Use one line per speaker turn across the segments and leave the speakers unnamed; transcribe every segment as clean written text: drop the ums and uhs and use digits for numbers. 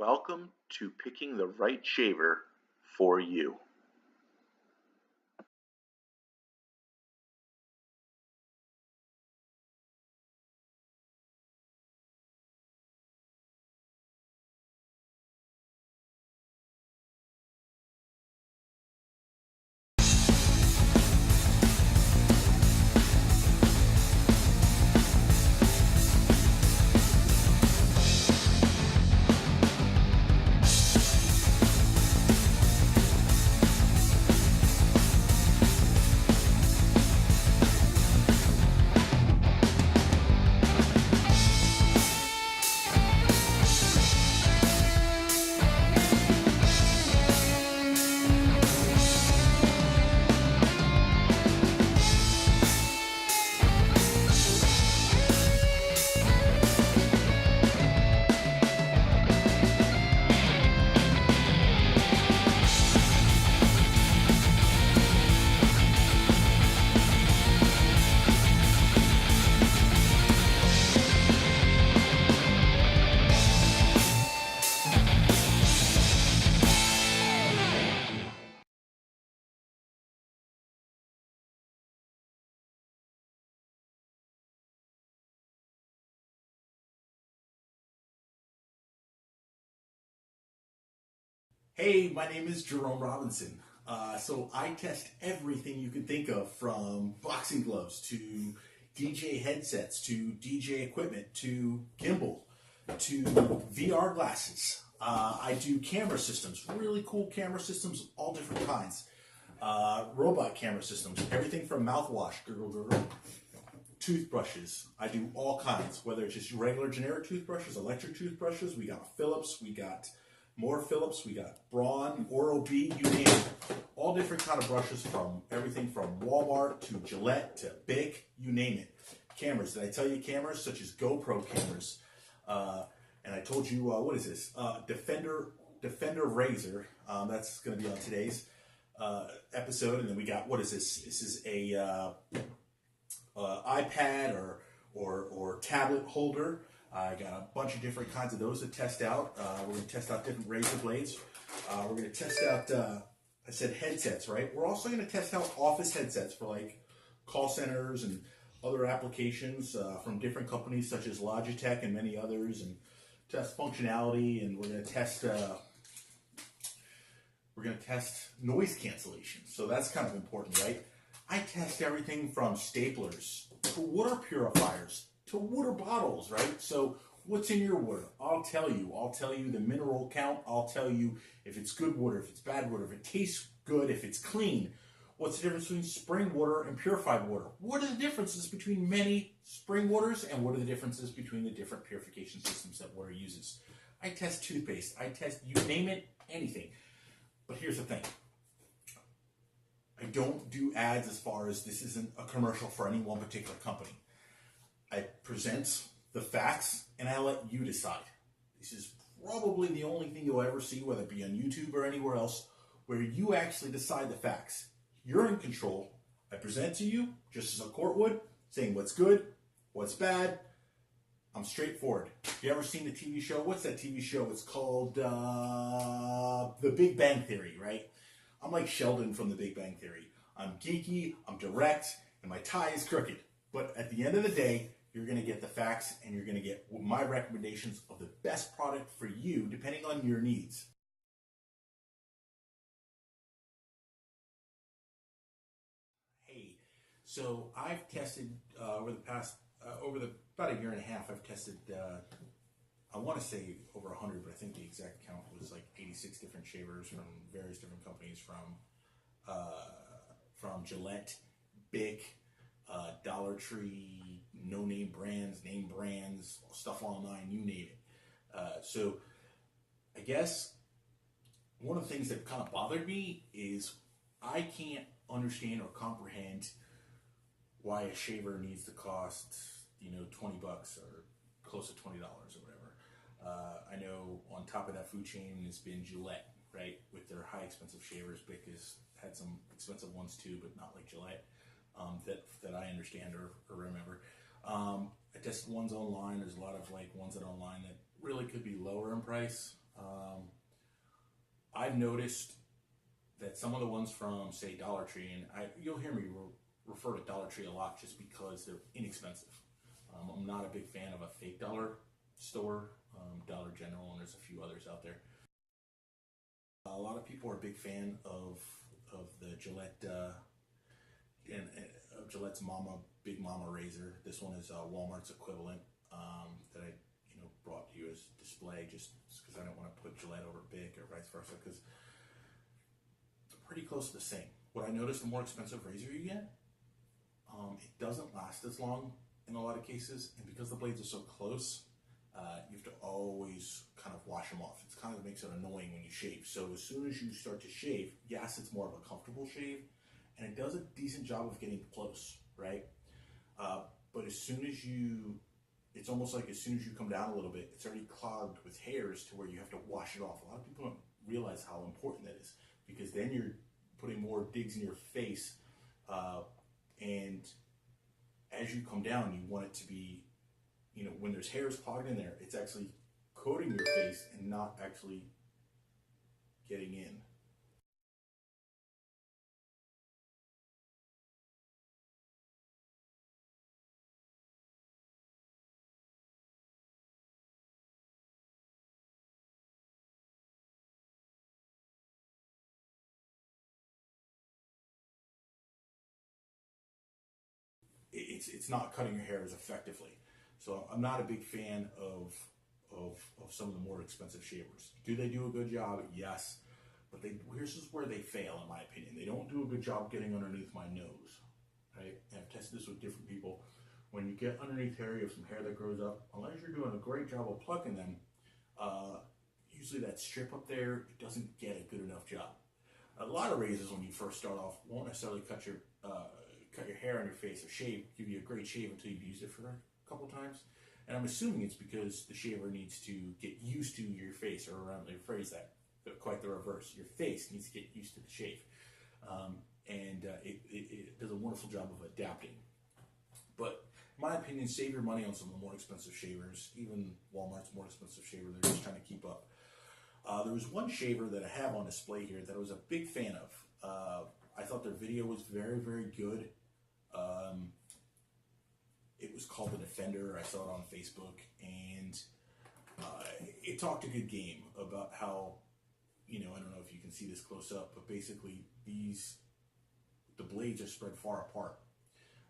Welcome to picking the right shaver for you.
Hey, my name is Jerome Robinson. So I test everything you can think of, from boxing gloves to DJ headsets to DJ equipment to gimbal to VR glasses. I do camera systems, really cool camera systems, all different kinds. Robot camera systems, everything from mouthwash, gurgle, gurgle, toothbrushes. I do all kinds, whether it's just regular generic toothbrushes, electric toothbrushes. We got Philips, we got more Philips, we got Braun, Oral-B, you name it. All different kind of brushes, from everything from Walmart to Gillette to Bic, you name it. Cameras, did I tell you cameras such as GoPro cameras? And I told you, what is this? Defender Razor. That's going to be on today's episode. And then we got, what is this? This is a iPad or tablet holder. I got a bunch of different kinds of those to test out. We're going to test out different razor blades. We're going to test out, I said headsets, right? We're also going to test out office headsets for like call centers and other applications from different companies such as Logitech and many others, and test functionality. And we're going to test noise cancellation. So that's kind of important, right? I test everything from staplers to water purifiers to water bottles, right? So what's in your water? I'll tell you. I'll tell you the mineral count. I'll tell you if it's good water, if it's bad water, if it tastes good, if it's clean. What's the difference between spring water and purified water? What are the differences between many spring waters, and what are the differences between the different purification systems that water uses? I test toothpaste. I test, you name it, anything. But here's the thing. I don't do ads, as far as this isn't a commercial for any one particular company. I present the facts and I let you decide. This is probably the only thing you'll ever see, whether it be on YouTube or anywhere else, where you actually decide the facts. You're in control. I present to you just as a court would, saying what's good, what's bad. I'm straightforward. You ever seen the TV show? What's that TV show? It's called The Big Bang Theory, right? I'm like Sheldon from The Big Bang Theory. I'm geeky, I'm direct, and my tie is crooked. But at the end of the day, you're going to get the facts, and you're going to get my recommendations of the best product for you, depending on your needs. Hey, so I've tested over the past, about a year and a half, I've tested, I want to say over 100, but I think the exact count was like 86 different shavers from various different companies, from Gillette, Bic, Dollar Tree, no name brands, name brands, stuff online, you name it. So I guess one of the things that kind of bothered me is I can't understand or comprehend why a shaver needs to cost, 20 bucks or close to $20 or whatever. I know on top of that food chain has been Gillette, right, with their high expensive shavers. Bic has had some expensive ones too, but not like Gillette, that I understand or remember. I tested ones online. There's a lot of like ones that online that really could be lower in price. I've noticed that some of the ones from, say, Dollar Tree, and you'll hear me refer to Dollar Tree a lot just because they're inexpensive. I'm not a big fan of a fake dollar store, Dollar General, and there's a few others out there. A lot of people are a big fan of the Gillette and Gillette's Big Mama razor. This one is Walmart's equivalent that I brought to you as display just because I don't want to put Gillette over Bic or vice versa because they're pretty close to the same. What I noticed, the more expensive razor you get, it doesn't last as long in a lot of cases, and because the blades are so close, you have to always kind of wash them off. It kind of makes it annoying when you shave. So as soon as you start to shave, yes, it's more of a comfortable shave, and it does a decent job of getting close, right? But as soon as it's almost like as soon as you come down a little bit, it's already clogged with hairs to where you have to wash it off. A lot of people don't realize how important that is because then you're putting more digs in your face, and as you come down, you want it to be, when there's hairs clogged in there, it's actually coating your face and not actually getting in. It's not cutting your hair as effectively. So I'm not a big fan of some of the more expensive shavers. Do they do a good job? Yes. But here's just where they fail, in my opinion. They don't do a good job getting underneath my nose, right? And I've tested this with different people. When you get underneath hair, you have some hair that grows up. Unless you're doing a great job of plucking them, usually that strip up there, it doesn't get a good enough job. A lot of razors, when you first start off, won't necessarily cut your hair on your face or give you a great shave until you've used it for a couple times. And I'm assuming it's because the shaver needs to get used to your face, or around the phrase that, quite the reverse. Your face needs to get used to the shave. It does a wonderful job of adapting. But in my opinion, save your money on some of the more expensive shavers. Even Walmart's more expensive shaver, they're just trying to keep up. There was one shaver that I have on display here that I was a big fan of. I thought their video was very, very good. It was called The Defender. I saw it on Facebook, and it talked a good game about how, I don't know if you can see this close up, but basically the blades are spread far apart.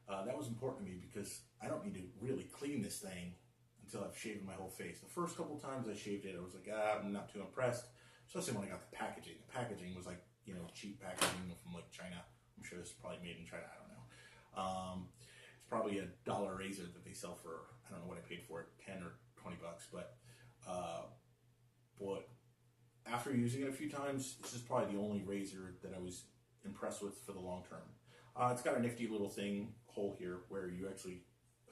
That was important to me because I don't need to really clean this thing until I've shaved my whole face. The first couple times I shaved it, I was like, I'm not too impressed, especially when I got the packaging. The packaging was like, cheap packaging from like China. I'm sure this is probably made in China, I don't know. It's probably $1 razor that they sell for, I don't know what I paid for it, 10 or 20 bucks, but after using it a few times, this is probably the only razor that I was impressed with for the long term. It's got a nifty little hole here where you actually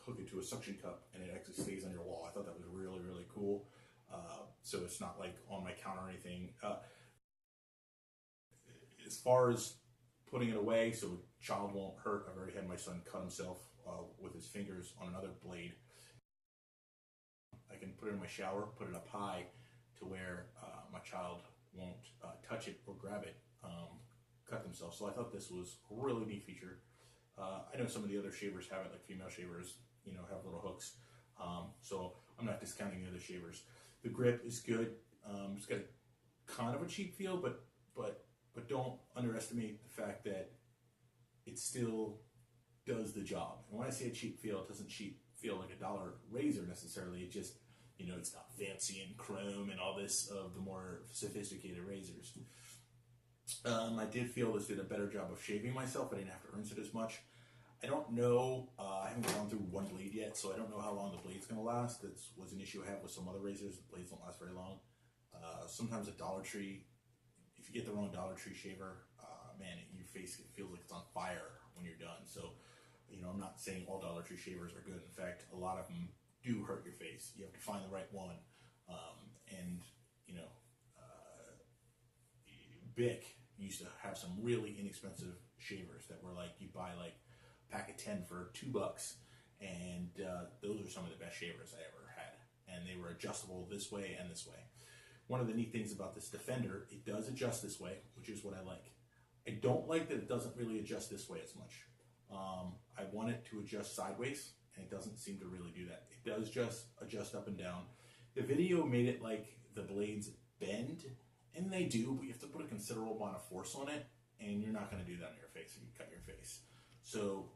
hook it to a suction cup and it actually stays on your wall. I thought that was really, really cool. So it's not like on my counter or anything. As far as putting it away so a child won't hurt, I've already had my son cut himself with his fingers on another blade. I can put it in my shower, put it up high to where my child won't touch it or grab it, cut themselves. So I thought this was a really neat feature. I know some of the other shavers have it, like female shavers, have little hooks. So I'm not discounting the other shavers. The grip is good. It's got kind of a cheap feel, but don't underestimate the fact that it still does the job. And when I say a cheap feel, it doesn't feel like $1 razor necessarily. It just, it's not fancy and chrome and all this of the more sophisticated razors. I did feel this did a better job of shaving myself. I didn't have to rinse it as much. I don't know, I haven't gone through one blade yet, so I don't know how long the blade's going to last. That was an issue I have with some other razors. The blades don't last very long. Sometimes a Dollar Tree, if you get the wrong Dollar Tree shaver, man, your face feels like it's on fire when you're done. So, I'm not saying all Dollar Tree shavers are good. In fact, a lot of them do hurt your face. You have to find the right one. Bic used to have some really inexpensive shavers that were like, you buy like a pack of 10 for $2, and those are some of the best shavers I ever had. And they were adjustable this way and this way. one of the neat things about this Defender, it does adjust this way, which is what I like. I don't like that it doesn't really adjust this way as much. I want it to adjust sideways, and it doesn't seem to really do that. It does just adjust up and down. The video made it like the blades bend, and they do, but you have to put a considerable amount of force on it, and you're not going to do that on your face if you cut your face. So,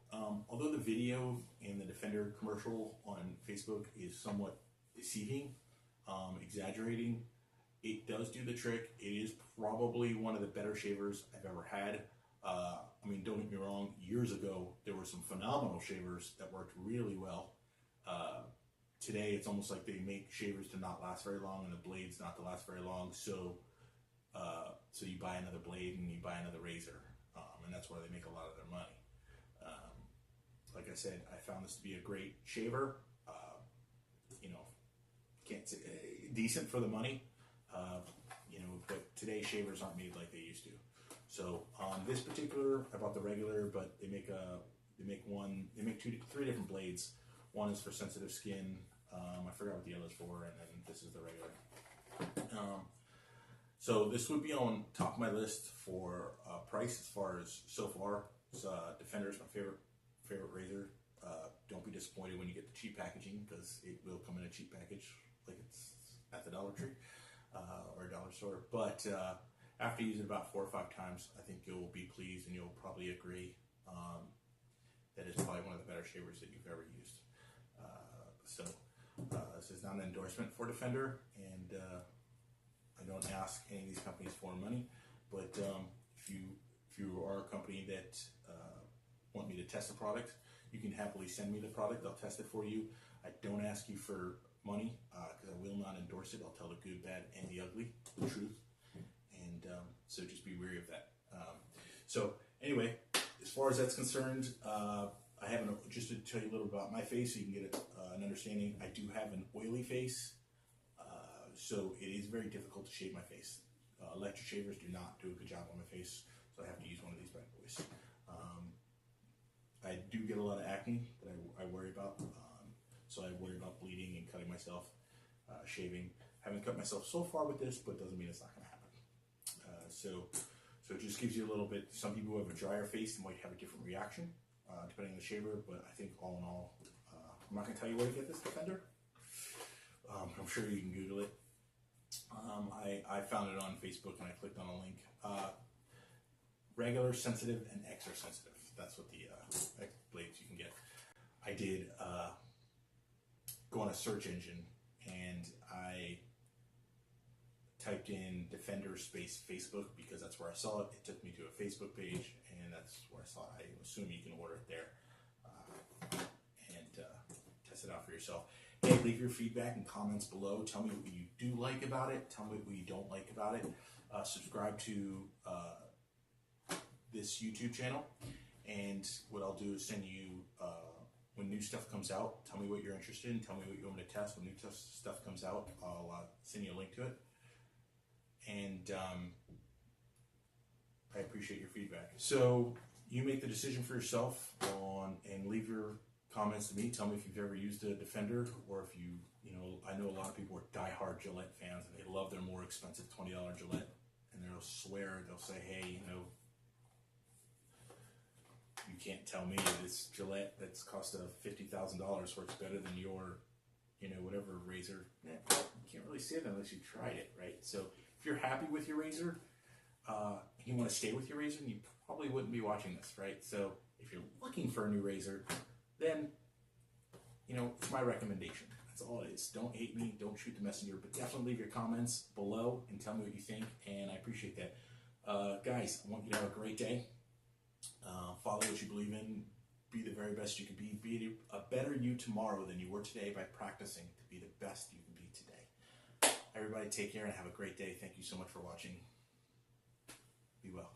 although the video in the Defender commercial on Facebook is somewhat deceiving, exaggerating, it does do the trick. It is probably one of the better shavers I've ever had. I mean, don't get me wrong, years ago, there were some phenomenal shavers that worked really well. Today, it's almost like they make shavers to not last very long and the blades not to last very long. So you buy another blade and you buy another razor. And that's where they make a lot of their money. Like I said, I found this to be a great shaver. Can't say decent for the money. But today's shavers aren't made like they used to. So this particular, I bought the regular, but they make three different blades. One is for sensitive skin. I forgot what the other is for, and then this is the regular. So this would be on top of my list for price as far as so far. Defender is my favorite razor. Don't be disappointed when you get the cheap packaging, because it will come in a cheap package like it's at the Dollar Tree or a dollar store. But after using it about 4 or 5 times, I think you'll be pleased and you'll probably agree that it's probably one of the better shavers that you've ever used. This is not an endorsement for Defender, and I don't ask any of these companies for money, but if you are a company that want me to test the product, you can happily send me the product. I'll test it for you. I don't ask you for money because I will not endorse it. I'll tell the good, bad, and the ugly, the truth, and so just be wary of that. So anyway, as far as that's concerned, I have just to tell you a little about my face so you can get an understanding. I do have an oily face, so it is very difficult to shave my face. Electric shavers do not do a good job on my face, so I have to use one of these bad boys. I do get a lot of acne that I worry about, so I worry about bleeding and cutting myself, shaving. I haven't cut myself so far with this, but doesn't mean it's not going to happen. So it just gives you a little bit. Some people who have a drier face might have a different reaction, depending on the shaver, but I think all in all, I'm not going to tell you where to get this Defender. I'm sure you can Google it. I found it on Facebook and I clicked on a link. Regular, sensitive, and extra sensitive. That's what the blades you can get. I did go on a search engine and I typed in Defender space Facebook because that's where I saw it. It took me to a Facebook page, and that's where I saw it. I assume you can order it there and test it out for yourself. Hey, leave your feedback and comments below. Tell me what you do like about it. Tell me what you don't like about it. Subscribe to this YouTube channel, and what I'll do is send you when new stuff comes out. Tell me what you're interested in. Tell me what you want me to test. When new stuff comes out, I'll send you a link to it. And I appreciate your feedback. So you make the decision for yourself and leave your comments to me. Tell me if you've ever used a Defender, or if you I know a lot of people are diehard Gillette fans and they love their more expensive $20 Gillette, and they'll say, hey, you can't tell me this Gillette that's cost $50,000 works better than your, whatever razor. You can't really say that unless you tried it, right? So if you're happy with your razor, and you want to stay with your razor, you probably wouldn't be watching this, right? So if you're looking for a new razor, then, it's my recommendation. That's all it is. Don't hate me. Don't shoot the messenger, but definitely leave your comments below and tell me what you think, and I appreciate that. Guys, I want you to have a great day. Follow what you believe in. Be the very best you can be. Be a better you tomorrow than you were today by practicing to be the best you can be today. Everybody take care and have a great day. Thank you so much for watching. Be well.